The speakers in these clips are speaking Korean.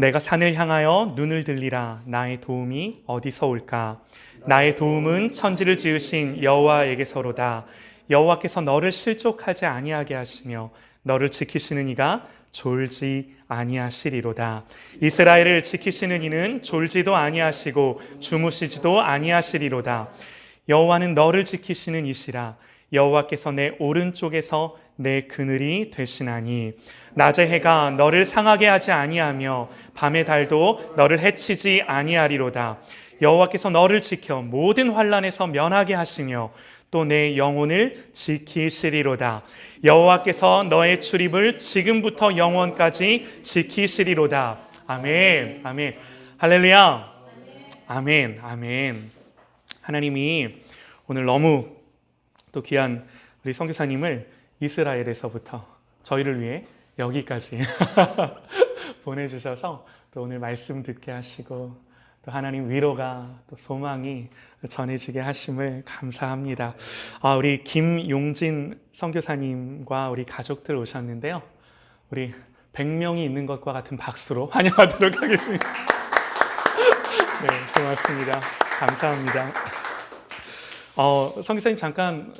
내가 산을 향하여 눈을 들리라. 나의 도움이 어디서 올까? 나의 도움은 천지를 지으신 여호와에게서로다. 여호와께서 너를 실족하지 아니하게 하시며 너를 지키시는 이가 졸지 아니하시리로다. 이스라엘을 지키시는 이는 졸지도 아니하시고 주무시지도 아니하시리로다. 여호와는 너를 지키시는 이시라. 여호와께서 내 오른쪽에서 내 그늘이 되시나니 낮의 해가 너를 상하게 하지 아니하며 밤의 달도 너를 해치지 아니하리로다. 여호와께서 너를 지켜 모든 환난에서 면하게 하시며 또 내 영혼을 지키시리로다. 여호와께서 너의 출입을 지금부터 영원까지 지키시리로다. 아멘. 아멘. 할렐루야. 아멘. 아멘. 하나님이 오늘 너무 또 귀한 우리 선교사님을 이스라엘에서부터 저희를 위해 여기까지 보내주셔서 또 오늘 말씀 듣게 하시고 또 하나님 위로가 또 소망이 전해지게 하심을 감사합니다. 우리 김용진 선교사님과 우리 가족들 오셨는데요. 우리 100명이 있는 것과 같은 박수로 환영하도록 하겠습니다. 네, 고맙습니다. 감사합니다. 선교사님 잠깐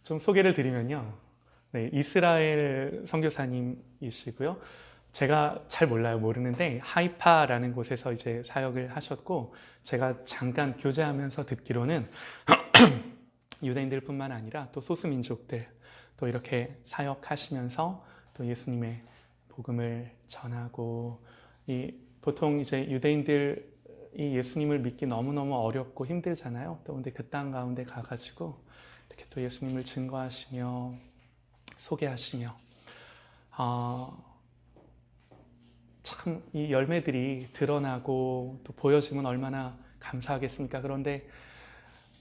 좀 소개를 드리면요. 네, 이스라엘 선교사님이시고요. 제가 잘 몰라요. 모르는데 하이파라는 곳에서 이제 사역을 하셨고 제가 잠깐 교제하면서 듣기로는 유대인들뿐만 아니라 또 소수민족들 또 이렇게 사역하시면서 또 예수님의 복음을 전하고 보통 이제 유대인들이 예수님을 믿기 너무너무 어렵고 힘들잖아요. 또 근데 그 땅 가운데 가가지고 이렇게 또 예수님을 증거하시며 소개하시며 참 이 열매들이 드러나고 또 보여지면 얼마나 감사하겠습니까? 그런데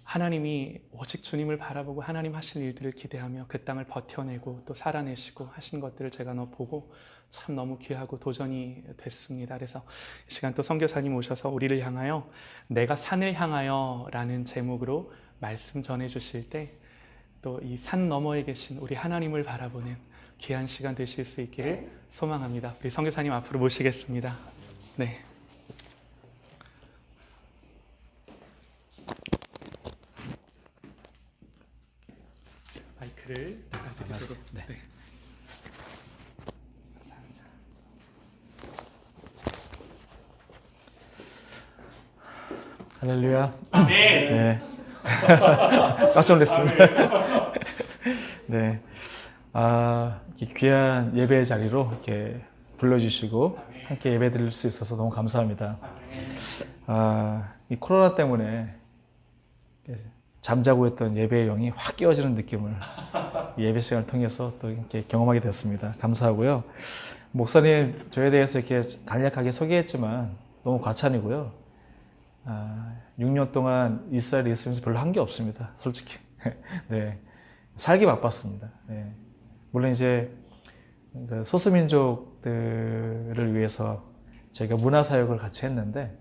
하나님이 오직 주님을 바라보고 하나님 하실 일들을 기대하며 그 땅을 버텨내고 또 살아내시고 하신 것들을 제가 보고 참 너무 귀하고 도전이 됐습니다. 그래서 이 시간 또 선교사님 오셔서 우리를 향하여 내가 산을 향하여 라는 제목으로 말씀 전해주실 때 또 이 산 너머에 계신 우리 하나님을 바라보는 귀한 시간 되실 수 있기를 소망합니다. 우리 선교사님 앞으로 모시겠습니다. 네. 마이크를 닫아드리도록. 네. 네. 감사합니다. 할렐루야. 네. 네. 깜짝 놀랐습니다. 네. 이렇게 귀한 예배 자리로 이렇게 불러주시고 함께 예배 드릴 수 있어서 너무 감사합니다. 이 코로나 때문에 잠자고 있던 예배의 영이 확 깨어지는 느낌을 예배 시간을 통해서 또 이렇게 경험하게 됐습니다. 감사하고요. 목사님 저에 대해서 이렇게 간략하게 소개했지만 너무 과찬이고요. 6년 동안 이스라엘에 있으면서 별로 한 게 없습니다. 솔직히. 네. 살기 바빴습니다. 네. 물론 이제 소수민족들을 위해서 저희가 문화사역을 같이 했는데,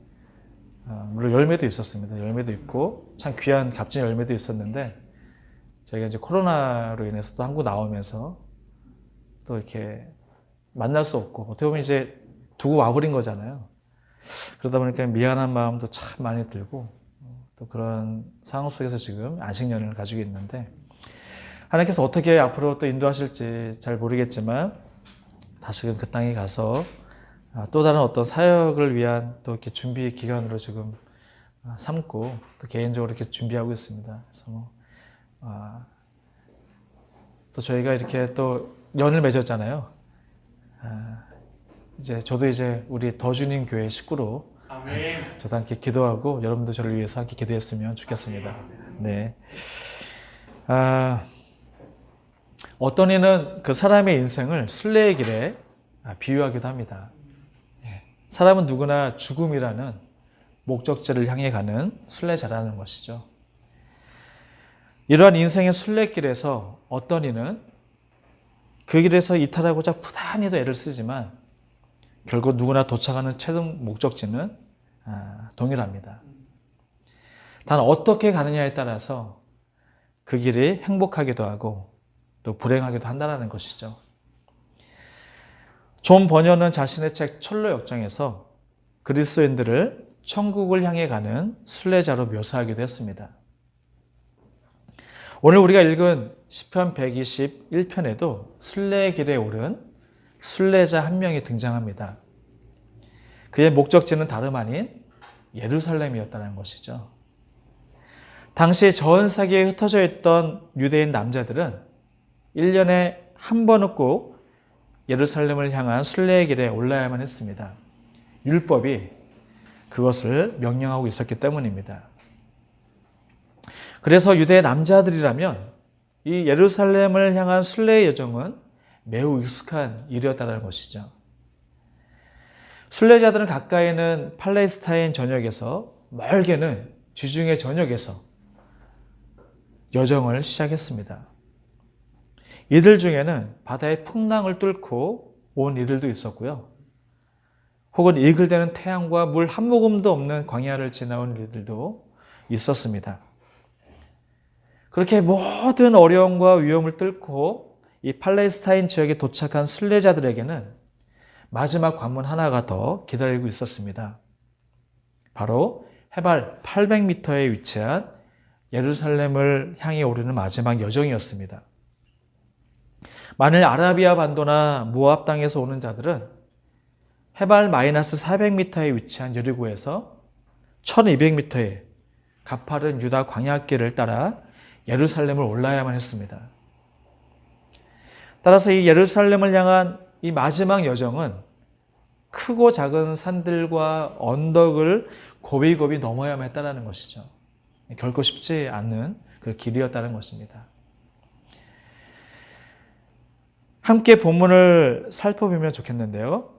물론 열매도 있었습니다. 열매도 있고, 참 귀한 값진 열매도 있었는데, 저희가 이제 코로나로 인해서 또 한국 나오면서 또 이렇게 만날 수 없고, 어떻게 보면 이제 두고 와버린 거잖아요. 그러다 보니까 미안한 마음도 참 많이 들고, 또 그런 상황 속에서 지금 안식년을 가지고 있는데, 하나님께서 어떻게 앞으로 또 인도하실지 잘 모르겠지만 다시금 그 땅에 가서 또 다른 어떤 사역을 위한 또 이렇게 준비 기간으로 지금 삼고 또 개인적으로 이렇게 준비하고 있습니다. 그래서 또 저희가 이렇게 또 연을 맺었잖아요. 이제 저도 이제 우리 더주님 교회 식구로 저도 함께 기도하고 여러분도 저를 위해서 함께 기도했으면 좋겠습니다. 네. 어떤 이는 그 사람의 인생을 순례의 길에 비유하기도 합니다. 사람은 누구나 죽음이라는 목적지를 향해 가는 순례자라는 것이죠. 이러한 인생의 순례길에서 어떤 이는 그 길에서 이탈하고자 부단히도 애를 쓰지만 결국 누구나 도착하는 최종 목적지는 동일합니다. 단 어떻게 가느냐에 따라서 그 길이 행복하기도 하고 또 불행하기도 한다는 것이죠. 존 버녀는 자신의 책 철로 역정에서 그리스도인들을 천국을 향해 가는 순례자로 묘사하기도 했습니다. 오늘 우리가 읽은 시편 121편에도 순례의 길에 오른 순례자 한 명이 등장합니다. 그의 목적지는 다름 아닌 예루살렘이었다는 것이죠. 당시 전 세계에 흩어져 있던 유대인 남자들은 1년에 한 번은 꼭 예루살렘을 향한 순례의 길에 올라야만 했습니다. 율법이 그것을 명령하고 있었기 때문입니다. 그래서 유대 남자들이라면 이 예루살렘을 향한 순례의 여정은 매우 익숙한 일이었다는 것이죠. 순례자들은 가까이는 팔레스타인 전역에서 멀게는 지중해 전역에서 여정을 시작했습니다. 이들 중에는 바다의 풍랑을 뚫고 온 이들도 있었고요. 혹은 이글대는 태양과 물 한 모금도 없는 광야를 지나온 이들도 있었습니다. 그렇게 모든 어려움과 위험을 뚫고 이 팔레스타인 지역에 도착한 순례자들에게는 마지막 관문 하나가 더 기다리고 있었습니다. 바로 해발 800m에 위치한 예루살렘을 향해 오르는 마지막 여정이었습니다. 만일 아라비아 반도나 모압 땅에서 오는 자들은 해발 마이너스 400m에 위치한 여리고에서 1200m의 가파른 유다 광야길을 따라 예루살렘을 올라야만 했습니다. 따라서 이 예루살렘을 향한 이 마지막 여정은 크고 작은 산들과 언덕을 고비고비 넘어야만 했다는 것이죠. 결코 쉽지 않은 그 길이었다는 것입니다. 함께 본문을 살펴보면 좋겠는데요.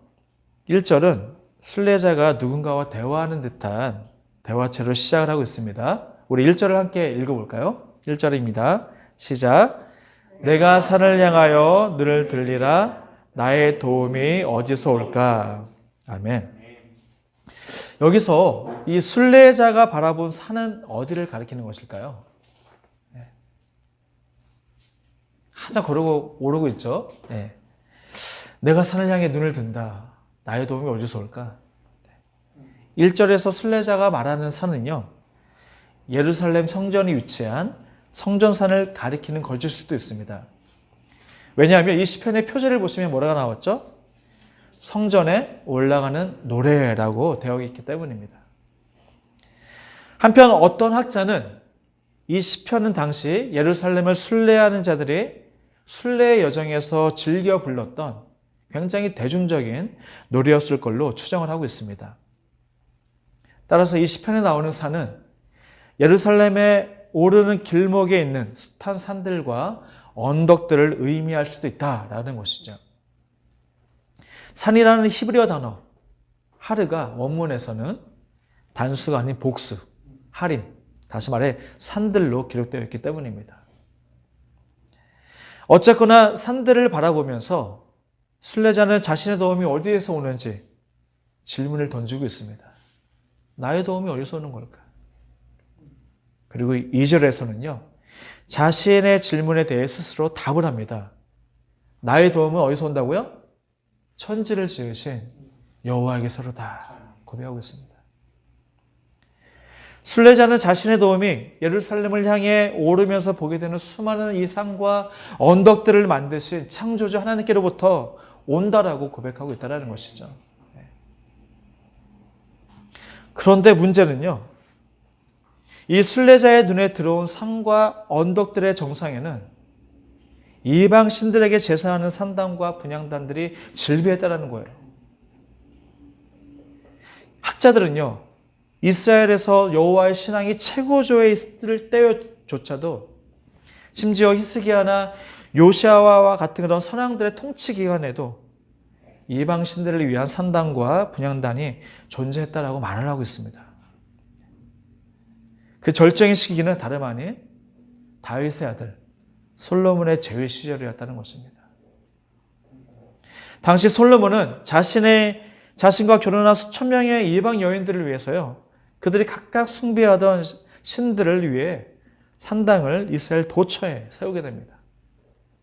1절은 순례자가 누군가와 대화하는 듯한 대화체로 시작을 하고 있습니다. 우리 1절을 함께 읽어볼까요? 1절입니다. 시작. 내가 산을 향하여 너를 들리라. 나의 도움이 어디서 올까? 아멘. 여기서 이 순례자가 바라본 산은 어디를 가리키는 것일까요? 한참 걸어 오르고 있죠. 내가 산을 향해 눈을 든다. 나의 도움이 어디서 올까? 1절에서 순례자가 말하는 산은요, 예루살렘 성전이 위치한 성전산을 가리키는 것일 수도 있습니다. 왜냐하면 이 시편의 표제를 보시면 뭐라고 나왔죠? 성전에 올라가는 노래라고 되어 있기 때문입니다. 한편 어떤 학자는 이 시편은 당시 예루살렘을 순례하는 자들이 순례의 여정에서 즐겨 불렀던 굉장히 대중적인 노래였을 걸로 추정을 하고 있습니다. 따라서 이 시편에 나오는 산은 예루살렘에 오르는 길목에 있는 숱한 산들과 언덕들을 의미할 수도 있다라는 것이죠. 산이라는 히브리어 단어 하르가 원문에서는 단수가 아닌 복수, 하림, 다시 말해 산들로 기록되어 있기 때문입니다. 어쨌거나 산들을 바라보면서 순례자는 자신의 도움이 어디에서 오는지 질문을 던지고 있습니다. 나의 도움이 어디서 오는 걸까? 그리고 2절에서는요. 자신의 질문에 대해 스스로 답을 합니다. 나의 도움은 어디서 온다고요? 천지를 지으신 여호와에게서로다 고백하고 있습니다. 순례자는 자신의 도움이 예루살렘을 향해 오르면서 보게 되는 수많은 이 산과 언덕들을 만드신 창조주 하나님께로부터 온다라고 고백하고 있다는 것이죠. 그런데 문제는요. 이 순례자의 눈에 들어온 산과 언덕들의 정상에는 이방 신들에게 제사하는 산당과 분향단들이 질비했다는 거예요. 학자들은요. 이스라엘에서 여호와의 신앙이 최고조에 있을 때조차도 심지어 히스기야나 요시아와 같은 그런 선왕들의 통치 기간에도 이방 신들을 위한 산당과 분향단이 존재했다라고 말을 하고 있습니다. 그 절정의 시기는 다름 아닌 다윗의 아들 솔로몬의 재위 시절이었다는 것입니다. 당시 솔로몬은 자신과 결혼한 수천 명의 이방 여인들을 위해서요. 그들이 각각 숭배하던 신들을 위해 산당을 이스라엘 도처에 세우게 됩니다.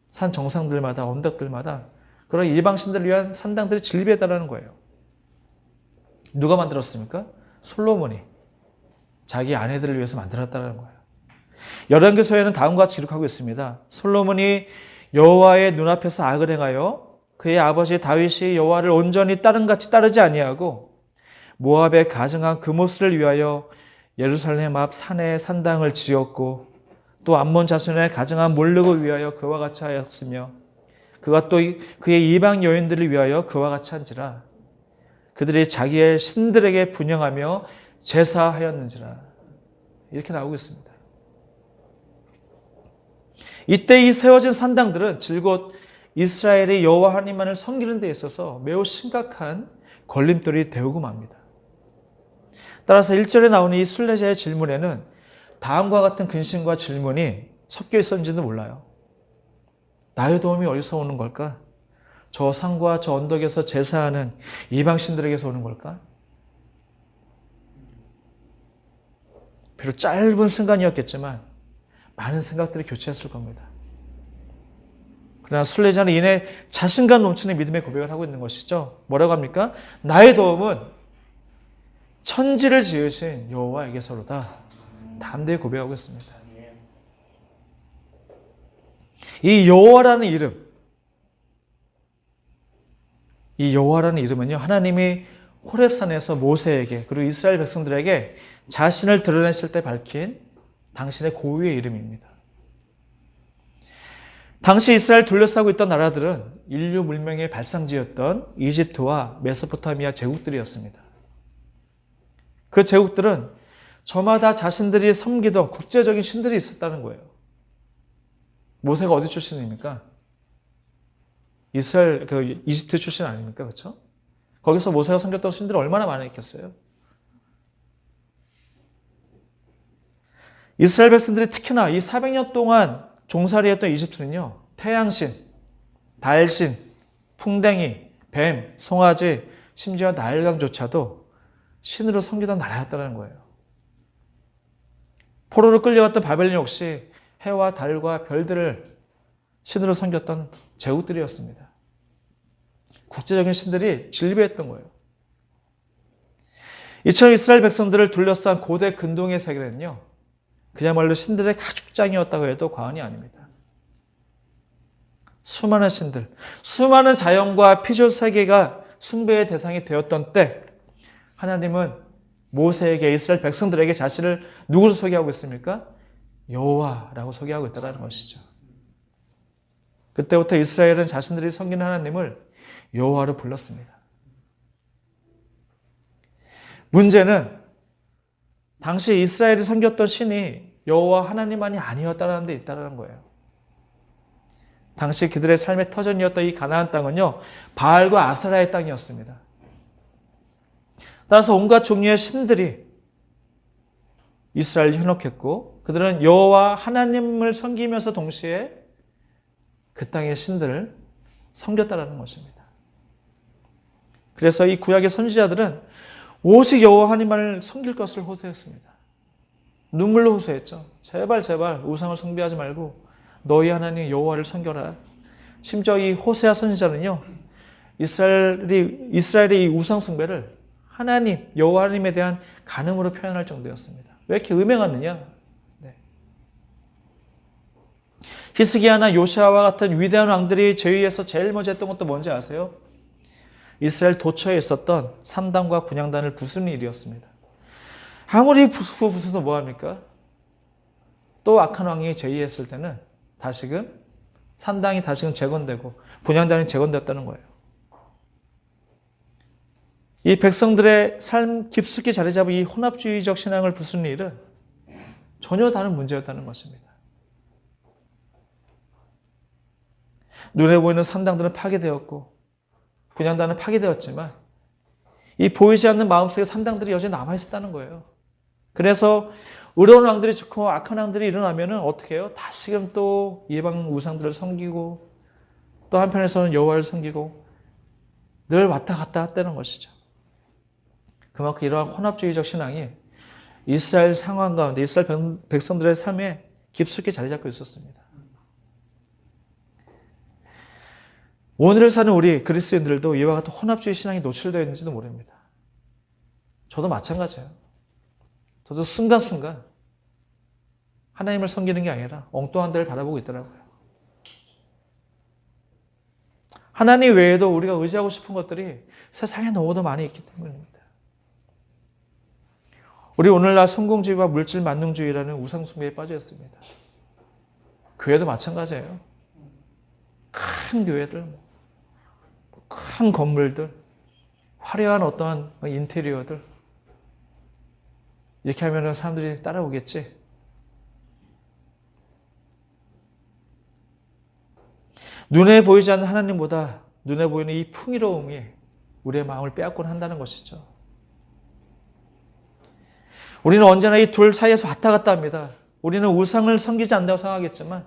산 정상들마다 언덕들마다 그런 이방신들을 위한 산당들이 진립했다는 거예요. 누가 만들었습니까? 솔로몬이 자기 아내들을 위해서 만들었다는 거예요. 열왕기서에는 다음과 같이 기록하고 있습니다. 솔로몬이 여호와의 눈앞에서 악을 행하여 그의 아버지 다윗이 여호와를 온전히 따름같이 따르지 아니하고 모압에 가증한 그모스를 위하여 예루살렘 앞 산에 산당을 지었고 또 암몬 자손에 가증한 몰르고 위하여 그와 같이 하였으며 그가 또 그의 이방 여인들을 위하여 그와 같이 한지라 그들이 자기의 신들에게 분향하며 제사하였는지라 이렇게 나오고 있습니다. 이때 이 세워진 산당들은 줄곧 이스라엘의 여호와 하나님만을 섬기는 데 있어서 매우 심각한 걸림돌이 되고 맙니다. 따라서 1절에 나오는 이 순례자의 질문에는 다음과 같은 근심과 질문이 섞여 있었는지도 몰라요. 나의 도움이 어디서 오는 걸까? 저 산과 저 언덕에서 제사하는 이방신들에게서 오는 걸까? 비록 짧은 순간이었겠지만 많은 생각들이 교체했을 겁니다. 그러나 순례자는 이내 자신감 넘치는 믿음의 고백을 하고 있는 것이죠. 뭐라고 합니까? 나의 도움은 천지를 지으신 여호와에게서로다. 담대히 고백하고 있습니다. 이 여호와라는 이름, 이 여호와라는 이름은요, 하나님이 호렙산에서 모세에게 그리고 이스라엘 백성들에게 자신을 드러냈을 때 밝힌 당신의 고유의 이름입니다. 당시 이스라엘 둘러싸고 있던 나라들은 인류 문명의 발상지였던 이집트와 메소포타미아 제국들이었습니다. 그 제국들은 저마다 자신들이 섬기던 국제적인 신들이 있었다는 거예요. 모세가 어디 출신입니까? 이집트 출신 아닙니까? 그렇죠? 거기서 모세가 섬겼던 신들이 얼마나 많았겠어요? 이스라엘 백성들이 특히나 이 400년 동안 종살이했던 이집트는요, 태양신, 달신, 풍뎅이, 뱀, 송아지, 심지어 나일강조차도 신으로 섬기던 나라였다는 거예요. 포로로 끌려갔던 바벨론 역시 해와 달과 별들을 신으로 섬겼던 제국들이었습니다. 국제적인 신들이 진리배했던 거예요. 이처럼 이스라엘 백성들을 둘러싼 고대 근동의 세계는요, 그야말로 신들의 가죽장이었다고 해도 과언이 아닙니다. 수많은 신들, 수많은 자연과 피조 세계가 숭배의 대상이 되었던 때 하나님은 모세에게 이스라엘 백성들에게 자신을 누구로 소개하고 있습니까? 여호와라고 소개하고 있다는 것이죠. 그때부터 이스라엘은 자신들이 섬기는 하나님을 여호와로 불렀습니다. 문제는 당시 이스라엘이 섬겼던 신이 여호와 하나님만이 아니었다는 데 있다는 거예요. 당시 그들의 삶의 터전이었던 이 가나안 땅은요, 바알과 아세라의 땅이었습니다. 따라서 온갖 종류의 신들이 이스라엘을 현혹했고 그들은 여호와 하나님을 섬기면서 동시에 그 땅의 신들을 섬겼다는 것입니다. 그래서 이 구약의 선지자들은 오직 여호와 하나님만을 섬길 것을 호소했습니다. 눈물로 호소했죠. 제발 우상을 숭배하지 말고 너희 하나님 여호와를 섬겨라. 심지어 이 호세아 선지자는요, 이스라엘의 이 우상 숭배를 하나님, 여호와 하나님에 대한 간음으로 표현할 정도였습니다. 왜 이렇게 음행하느냐? 네. 히스기야나 요시아와 같은 위대한 왕들이 제위에서 제일 먼저 했던 것도 뭔지 아세요? 이스라엘 도처에 있었던 산당과 분향단을 부수는 일이었습니다. 아무리 부수도 뭐합니까? 또 악한 왕이 제위했을 때는 산당이 다시금 재건되고 분향단이 재건되었다는 거예요. 이 백성들의 삶 깊숙이 자리 잡은 이 혼합주의적 신앙을 부수는 일은 전혀 다른 문제였다는 것입니다. 눈에 보이는 산당들은 파괴되었고 분향단은 파괴되었지만 이 보이지 않는 마음속에 산당들이 여전히 남아있었다는 거예요. 그래서 의로운 왕들이 죽고 악한 왕들이 일어나면 어떻게 해요? 다시금 또 이방 우상들을 섬기고 또 한편에서는 여호와를 섬기고 늘 왔다 갔다 했다는 것이죠. 그만큼 이러한 혼합주의적 신앙이 이스라엘 상황 가운데 이스라엘 백성들의 삶에 깊숙이 자리 잡고 있었습니다. 오늘을 사는 우리 그리스도인들도 이와 같은 혼합주의 신앙이 노출되어 있는지도 모릅니다. 저도 마찬가지예요. 저도 순간순간 하나님을 섬기는 게 아니라 엉뚱한 데를 바라보고 있더라고요. 하나님 외에도 우리가 의지하고 싶은 것들이 세상에 너무도 많이 있기 때문입니다. 우리 오늘날 성공주의와 물질 만능주의라는 우상숭배에 빠져 있습니다. 교회도 마찬가지예요. 큰 교회들, 큰 건물들, 화려한 어떠한 인테리어들, 이렇게 하면 사람들이 따라오겠지. 눈에 보이지 않는 하나님보다 눈에 보이는 이 풍요로움이 우리의 마음을 빼앗곤 한다는 것이죠. 우리는 언제나 이 둘 사이에서 왔다 갔다 합니다. 우리는 우상을 섬기지 않는다고 생각하겠지만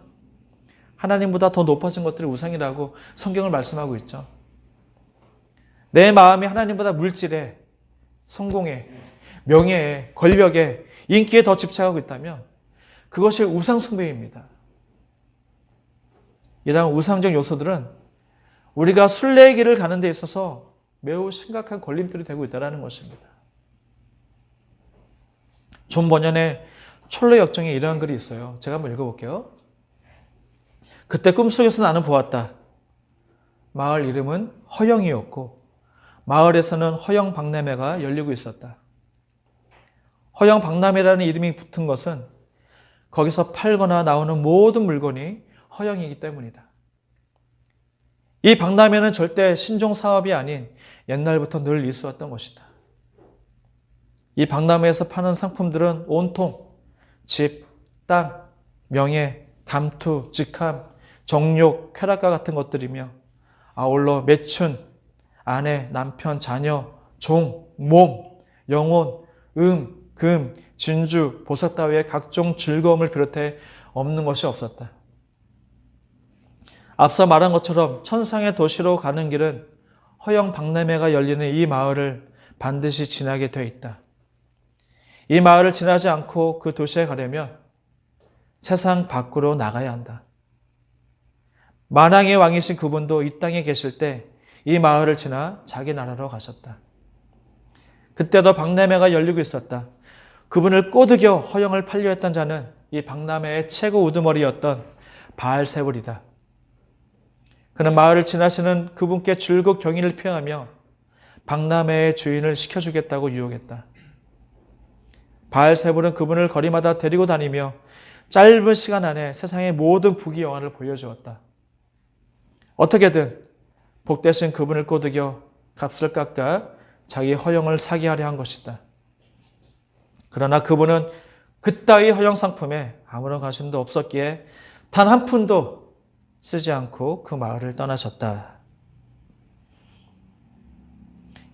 하나님보다 더 높아진 것들이 우상이라고 성경을 말씀하고 있죠. 내 마음이 하나님보다 물질에, 성공에, 명예에, 권력에, 인기에 더 집착하고 있다면 그것이 우상숭배입니다. 이러한 우상적 요소들은 우리가 순례의 길을 가는 데 있어서 매우 심각한 걸림돌이 되고 있다는 것입니다. 존 버년의 철로 역정에 이러한 글이 있어요. 제가 한번 읽어볼게요. 그때 꿈속에서 나는 보았다. 마을 이름은 허영이었고 마을에서는 허영 박람회가 열리고 있었다. 허영 박람회라는 이름이 붙은 것은 거기서 팔거나 나오는 모든 물건이 허영이기 때문이다. 이 박람회는 절대 신종 사업이 아닌 옛날부터 늘 있어왔던 것이다. 이 박람회에서 파는 상품들은 온통 집, 땅, 명예, 감투, 직함, 정욕, 쾌락과 같은 것들이며 아울러 매춘, 아내, 남편, 자녀, 종, 몸, 영혼, 금, 진주, 보석 따위의 각종 즐거움을 비롯해 없는 것이 없었다. 앞서 말한 것처럼 천상의 도시로 가는 길은 허영 박람회가 열리는 이 마을을 반드시 지나게 되어 있다. 이 마을을 지나지 않고 그 도시에 가려면 세상 밖으로 나가야 한다. 만왕의 왕이신 그분도 이 땅에 계실 때 이 마을을 지나 자기 나라로 가셨다. 그때도 박람회가 열리고 있었다. 그분을 꼬드겨 허영을 팔려 했던 자는 이 박람회의 최고 우두머리였던 바알세불이다. 그는 마을을 지나시는 그분께 줄곧 경의를 표하며 박람회의 주인을 시켜주겠다고 유혹했다. 바알세불은 그분을 거리마다 데리고 다니며 짧은 시간 안에 세상의 모든 부귀 영화를 보여주었다. 어떻게든 복되신 그분을 꼬드겨 값을 깎아 자기 허영을 사게 하려 한 것이다. 그러나 그분은 그따위 허영 상품에 아무런 관심도 없었기에 단 한 푼도 쓰지 않고 그 마을을 떠나셨다.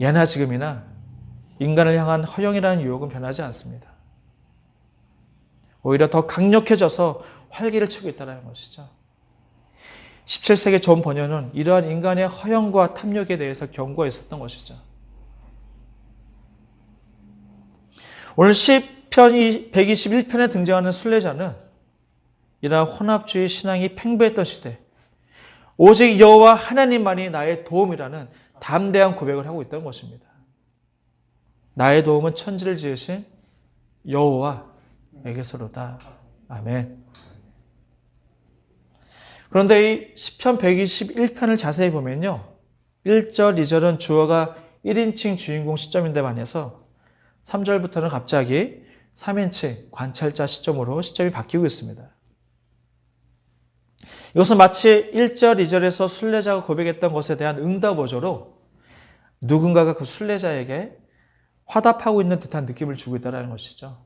예나 지금이나 인간을 향한 허영이라는 유혹은 변하지 않습니다. 오히려 더 강력해져서 활기를 치고 있다는 것이죠. 17세기 존 버년은 이러한 인간의 허영과 탐욕에 대해서 경고했었던 것이죠. 오늘 시편 121편에 등장하는 순례자는 이러한 혼합주의 신앙이 팽배했던 시대, 오직 여호와 하나님만이 나의 도움이라는 담대한 고백을 하고 있던 것입니다. 나의 도움은 천지를 지으신 여호와에게서로다. 아멘. 그런데 이 시편 121편을 자세히 보면요. 1절, 2절은 주어가 1인칭 주인공 시점인데 반해서 3절부터는 갑자기 3인칭 관찰자 시점으로 시점이 바뀌고 있습니다. 이것은 마치 1절, 2절에서 순례자가 고백했던 것에 대한 응답어조로 누군가가 그 순례자에게 화답하고 있는 듯한 느낌을 주고 있다는 것이죠.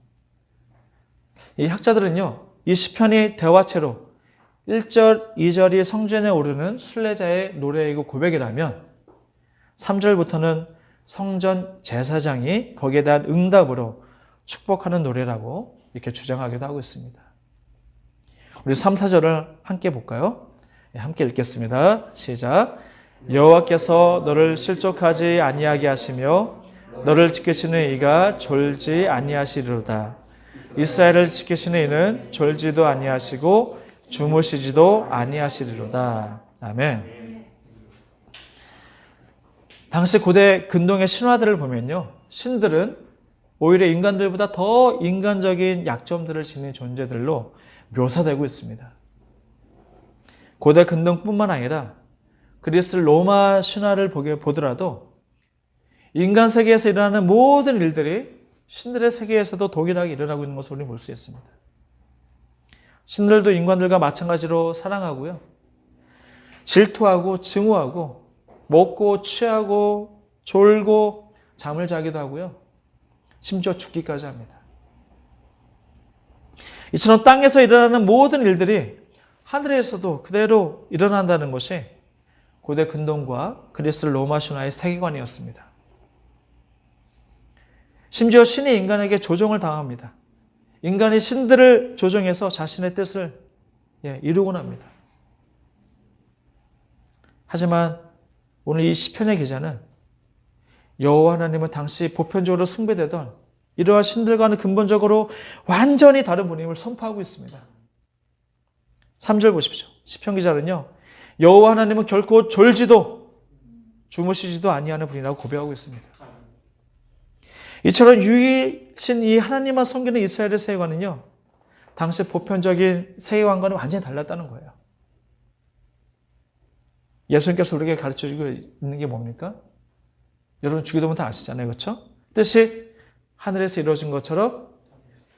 이 학자들은요, 이 시편이 대화체로 1절, 2절이 성전에 오르는 순례자의 노래이고 고백이라면 3절부터는 성전 제사장이 거기에 대한 응답으로 축복하는 노래라고 이렇게 주장하기도 하고 있습니다. 우리 3, 4절을 함께 볼까요? 함께 읽겠습니다. 시작. 여호와께서 너를 실족하지 아니하게 하시며 너를 지키시는 이가 졸지 아니하시리로다. 이스라엘을 지키시는 이는 졸지도 아니하시고 주무시지도 아니하시리로다. 아멘. 당시 고대 근동의 신화들을 보면요, 신들은 오히려 인간들보다 더 인간적인 약점들을 지닌 존재들로 묘사되고 있습니다. 고대 근동뿐만 아니라 그리스 로마 신화를 보더라도 인간 세계에서 일어나는 모든 일들이 신들의 세계에서도 동일하게 일어나고 있는 것을 우리는 볼 수 있습니다. 신들도 인간들과 마찬가지로 사랑하고요, 질투하고 증오하고 먹고 취하고 졸고 잠을 자기도 하고요, 심지어 죽기까지 합니다. 이처럼 땅에서 일어나는 모든 일들이 하늘에서도 그대로 일어난다는 것이 고대 근동과 그리스 로마 신화의 세계관이었습니다. 심지어 신이 인간에게 조종을 당합니다. 인간이 신들을 조종해서 자신의 뜻을 이루곤 합니다. 하지만 오늘 이 시편의 기자는 여호와 하나님은 당시 보편적으로 숭배되던 이러한 신들과는 근본적으로 완전히 다른 분임을 선포하고 있습니다. 3절 보십시오. 시편 기자는요, 여호와 하나님은 결코 졸지도 주무시지도 아니하는 분이라고 고백하고 있습니다. 이처럼 유일신 이 하나님만 섬기는 이스라엘의 세계관은요, 당시 보편적인 세계관과는 완전히 달랐다는 거예요. 예수님께서 우리에게 가르쳐주고 있는 게 뭡니까? 여러분 주기도문 다 아시잖아요, 그렇죠? 뜻이 하늘에서 이루어진 것처럼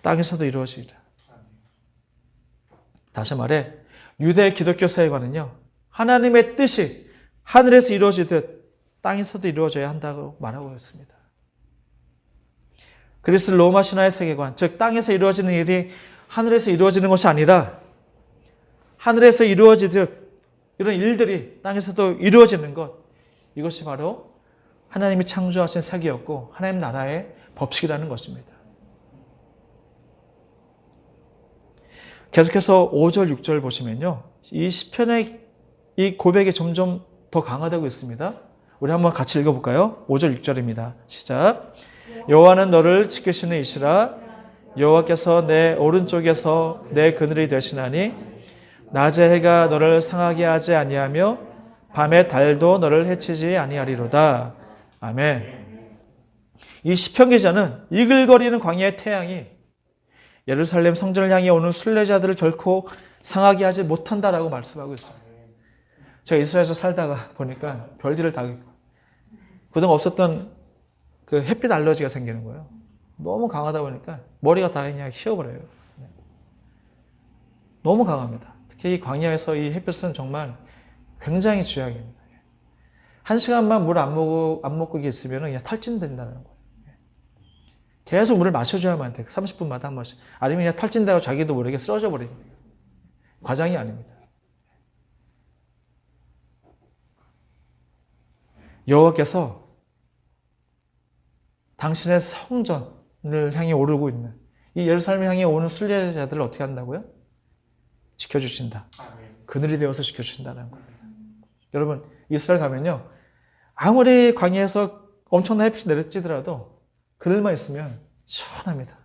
땅에서도 이루어지리라. 다시 말해 유대 기독교 세계관은요, 하나님의 뜻이 하늘에서 이루어지듯 땅에서도 이루어져야 한다고 말하고 있습니다. 그리스 로마 신화의 세계관, 즉 땅에서 이루어지는 일이 하늘에서 이루어지는 것이 아니라 하늘에서 이루어지듯 이런 일들이 땅에서도 이루어지는 것, 이것이 바로 하나님이 창조하신 세계였고 하나님 나라의 법칙이라는 것입니다. 계속해서 5절, 6절 보시면요, 이 시편의 이 고백이 점점 더 강화되고 있습니다. 우리 한번 같이 읽어볼까요? 5절, 6절입니다. 시작. 여호와는 너를 지키시는 이시라. 여호와께서 내 오른쪽에서 내 그늘이 되시나니 낮의 해가 너를 상하게 하지 아니하며 밤의 달도 너를 해치지 아니하리로다. 아멘. 이 시편 기자는 이글거리는 광야의 태양이 예루살렘 성전을 향해 오는 순례자들을 결코 상하게 하지 못한다라고 말씀하고 있습니다. 제가 이스라엘에서 살다가 보니까 별일을 다 그동안 없었던 그 햇빛 알러지가 생기는 거예요. 너무 강하다 보니까 머리가 다 그냥 휘어버려요. 너무 강합니다. 특히 이 광야에서 이 햇빛은 정말 굉장히 죄악입니다. 1시간만 물 안 먹고 있으면 그냥 탈진된다는 거예요. 계속 물을 마셔줘야만 돼. 30분마다 한 번씩. 아니면 그냥 탈진되고 자기도 모르게 쓰러져 버립니다. 과장이 아닙니다. 여호와께서 당신의 성전을 향해 오르고 있는 이 예루살렘을 향해 오는 순례자들을 어떻게 한다고요? 지켜주신다. 그늘이 되어서 지켜주신다는 겁니다. 여러분, 이스라엘 가면요, 아무리 광야에서 엄청난 햇빛이 내려지더라도 그늘만 있으면 시원합니다.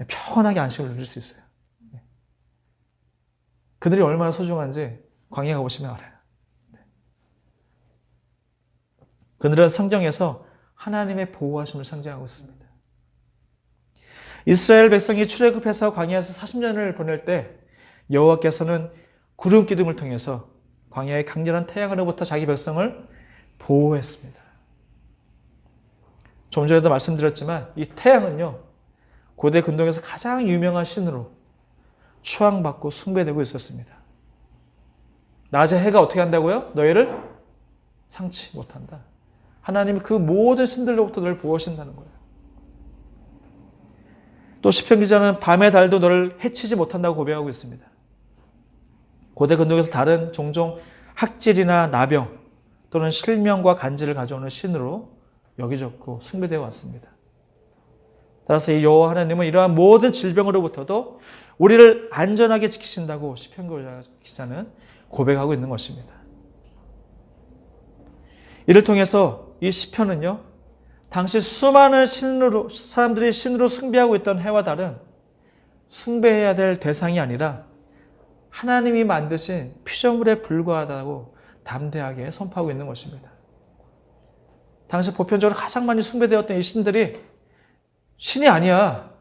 평온하게 안식을 누릴 수 있어요. 그들이 얼마나 소중한지 광야에 가보시면 알아요. 그들은 성경에서 하나님의 보호하심을 상징하고 있습니다. 이스라엘 백성이 출애굽해서 광야에서 40년을 보낼 때 여호와께서는 구름 기둥을 통해서 광야의 강렬한 태양으로부터 자기 백성을 보호했습니다. 좀 전에도 말씀드렸지만 이 태양은요, 고대 근동에서 가장 유명한 신으로 추앙받고 숭배되고 있었습니다. 낮에 해가 어떻게 한다고요? 너희를 상치 못한다. 하나님이 그 모든 신들로부터 너를 보호하신다는 거예요. 또 시편 기자는 밤의 달도 너를 해치지 못한다고 고백하고 있습니다. 고대 근동에서 다른 종종 학질이나 나병 또는 실명과 간질을 가져오는 신으로 여겨졌고 숭배되어 왔습니다. 따라서 이 여호와 하나님은 이러한 모든 질병으로부터도 우리를 안전하게 지키신다고 시편 기자는 고백하고 있는 것입니다. 이를 통해서 이 시편은요, 당시 수많은 사람들이 신으로 숭배하고 있던 해와 달은 숭배해야 될 대상이 아니라 하나님이 만드신 피조물에 불과하다고 담대하게 선포하고 있는 것입니다. 당시 보편적으로 가장 많이 숭배되었던 이 신들이 신이 아니야.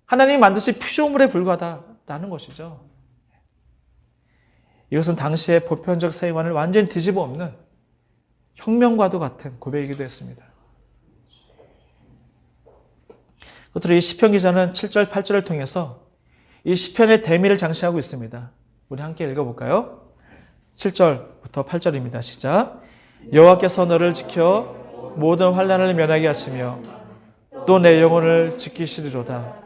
하나님이 만드신 피조물에 불과하다라는 것이죠. 이것은 당시의 보편적 세계관을 완전히 뒤집어 엎는 혁명과도 같은 고백이기도 했습니다. 끝으로 이 시편 기자는 7절, 8절을 통해서 이 시편의 대미를 장치하고 있습니다. 우리 함께 읽어볼까요? 7절부터 8절입니다. 시작. 여호와께서 너를 지켜 모든 환난을 면하게 하시며 또 내 영혼을 지키시리로다.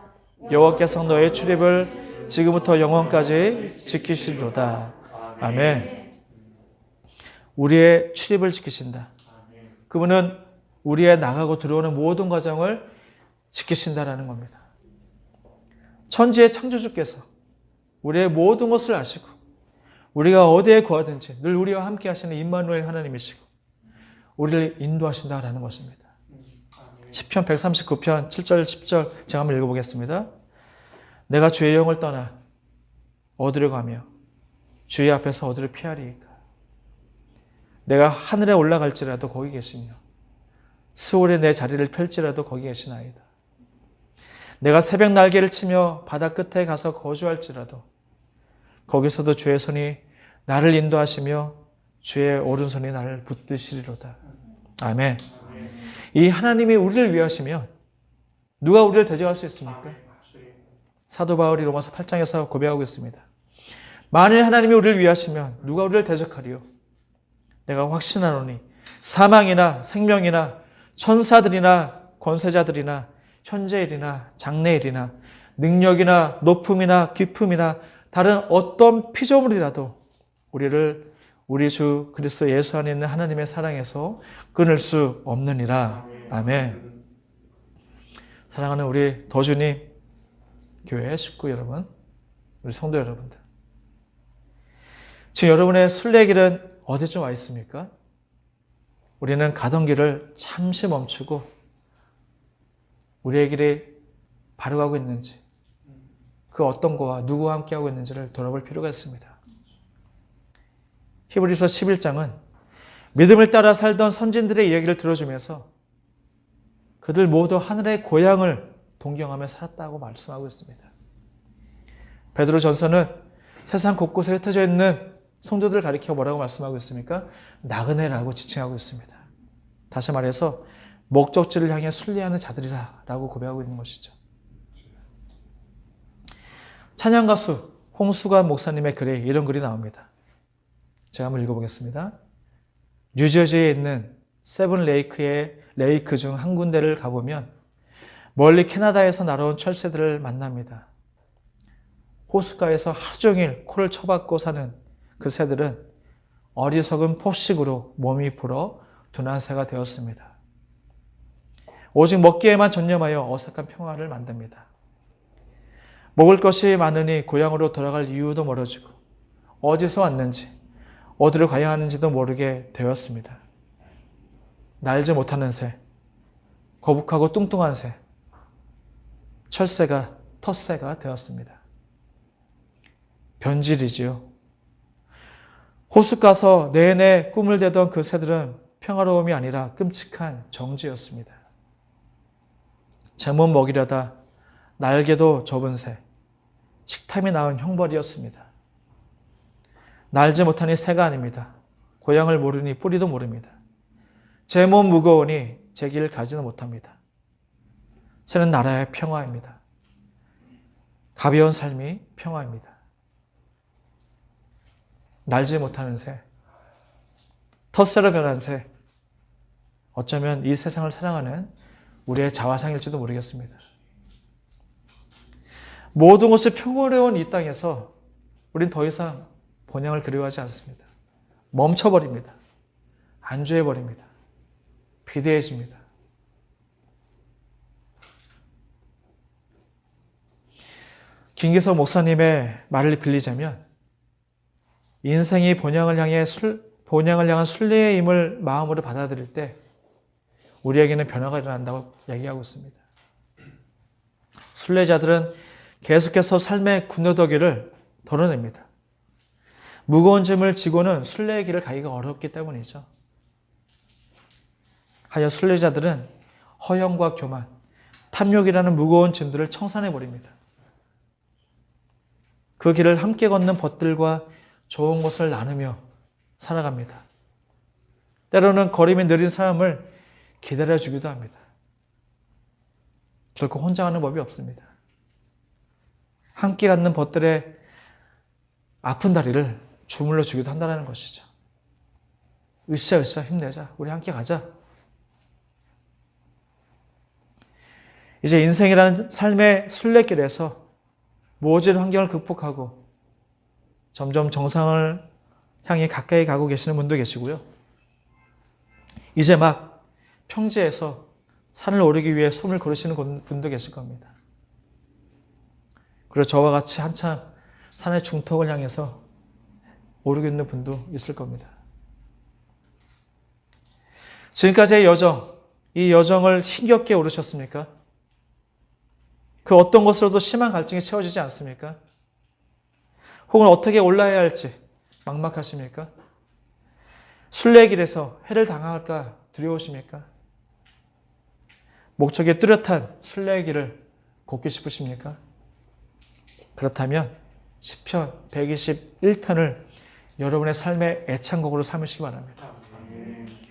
여호와께서 너의 출입을 지금부터 영원까지 지키시리로다. 아멘. 우리의 출입을 지키신다. 그분은 우리의 나가고 들어오는 모든 과정을 지키신다라는 겁니다. 천지의 창조주께서 우리의 모든 것을 아시고 우리가 어디에 거하든지 늘 우리와 함께 하시는 임마누엘 하나님이시고 우리를 인도하신다라는 것입니다. 시편 139편 7절 10절 제가 한번 읽어보겠습니다. 내가 주의 영을 떠나 어디로 가며 주의 앞에서 어디를 피하리이까. 내가 하늘에 올라갈지라도 거기 계시며 스올에 내 자리를 펼지라도 거기 계시나이다. 내가 새벽 날개를 치며 바다 끝에 가서 거주할지라도 거기서도 주의 손이 나를 인도하시며 주의 오른손이 나를 붙드시리로다. 아멘. 이 하나님이 우리를 위하시면 누가 우리를 대적할 수 있습니까? 사도 바울이 로마서 8장에서 고백하고 있습니다. 만일 하나님이 우리를 위하시면 누가 우리를 대적하리요? 내가 확신하노니 사망이나 생명이나 천사들이나 권세자들이나 현재일이나 장래일이나 능력이나 높음이나 깊음이나 다른 어떤 피조물이라도 우리를 우리 주 그리스도 예수 안에 있는 하나님의 사랑에서 끊을 수 없느니라. 아멘. 사랑하는 우리 더주님 교회 식구 여러분, 우리 성도 여러분들, 지금 여러분의 순례길은 어디쯤 와 있습니까? 우리는 가던 길을 잠시 멈추고 우리의 길이 바로 가고 있는지, 그 어떤 거와 누구와 함께하고 있는지를 돌아볼 필요가 있습니다. 히브리서 11장은 믿음을 따라 살던 선진들의 이야기를 들어주면서 그들 모두 하늘의 고향을 동경하며 살았다고 말씀하고 있습니다. 베드로전서는 세상 곳곳에 흩어져 있는 성도들을 가리켜 뭐라고 말씀하고 있습니까? 나그네라고 지칭하고 있습니다. 다시 말해서 목적지를 향해 순례하는 자들이라 라고 고백하고 있는 것이죠. 찬양가수 홍수관 목사님의 글에 이런 글이 나옵니다. 제가 한번 읽어보겠습니다. 뉴저지에 있는 세븐 레이크 중 한 군데를 가보면 멀리 캐나다에서 날아온 철새들을 만납니다. 호숫가에서 하루 종일 코를 쳐박고 사는 그 새들은 어리석은 포식으로 몸이 불어 둔한 새가 되었습니다. 오직 먹기에만 전념하여 어색한 평화를 만듭니다. 먹을 것이 많으니 고향으로 돌아갈 이유도 멀어지고 어디서 왔는지 어디로 가야 하는지도 모르게 되었습니다. 날지 못하는 새, 거북하고 뚱뚱한 새, 철새가 텃새가 되었습니다. 변질이지요. 호숫 가서 내내 꿈을 대던 그 새들은 평화로움이 아니라 끔찍한 정죄였습니다. 제 몸 먹이려다 날개도 접은 새, 식탐이 나은 형벌이었습니다. 날지 못하니 새가 아닙니다. 고향을 모르니 뿌리도 모릅니다. 제 몸 무거우니 제 길을 가지는 못합니다. 새는 나라의 평화입니다. 가벼운 삶이 평화입니다. 날지 못하는 새, 텃새로 변한 새, 어쩌면 이 세상을 사랑하는 우리의 자화상일지도 모르겠습니다. 모든 것이 평화로운 이 땅에서 우린 더 이상 본향을 그리워하지 않습니다. 멈춰버립니다. 안주해버립니다. 비대해집니다. 김기석 목사님의 말을 빌리자면 인생이 본향을 향한 순례의 힘을 마음으로 받아들일 때 우리에게는 변화가 일어난다고 얘기하고 있습니다. 순례자들은 계속해서 삶의 군더더기를 덜어냅니다. 무거운 짐을 지고는 순례의 길을 가기가 어렵기 때문이죠. 하여 순례자들은 허영과 교만, 탐욕이라는 무거운 짐들을 청산해 버립니다. 그 길을 함께 걷는 벗들과 좋은 것을 나누며 살아갑니다. 때로는 걸음이 느린 사람을 기다려주기도 합니다. 결코 혼자 가는 법이 없습니다. 함께 갖는 벗들의 아픈 다리를 주물러 주기도 한다는 것이죠. 으쌰으쌰 힘내자. 우리 함께 가자. 이제 인생이라는 삶의 순례길에서 모진 환경을 극복하고 점점 정상을 향해 가까이 가고 계시는 분도 계시고요. 이제 막 평지에서 산을 오르기 위해 손을 거르시는 분도 계실 겁니다. 그리고 저와 같이 한참 산의 중턱을 향해서 오르고 있는 분도 있을 겁니다. 지금까지의 여정, 이 여정을 힘겹게 오르셨습니까? 그 어떤 것으로도 심한 갈증이 채워지지 않습니까? 혹은 어떻게 올라야 할지 막막하십니까? 순례길에서 해를 당할까 두려우십니까? 목적이 뚜렷한 순례의 길을 걷기 싶으십니까? 그렇다면 시편 121편을 여러분의 삶의 애창곡으로 삼으시기 바랍니다.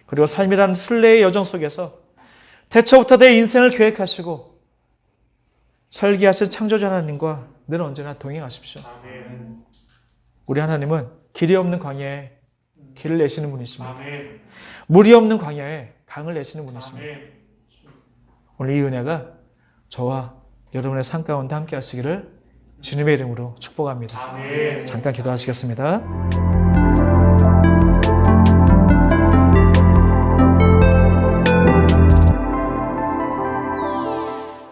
그리고 삶이라는 순례의 여정 속에서 태초부터 내 인생을 계획하시고 설계하신 창조주 하나님과 늘 언제나 동행하십시오. 우리 하나님은 길이 없는 광야에 길을 내시는 분이십니다. 물이 없는 광야에 강을 내시는 분이십니다. 오늘 이 은혜가 저와 여러분의 삶 가운데 함께 하시기를 주님의 이름으로 축복합니다. 잠깐 기도하시겠습니다.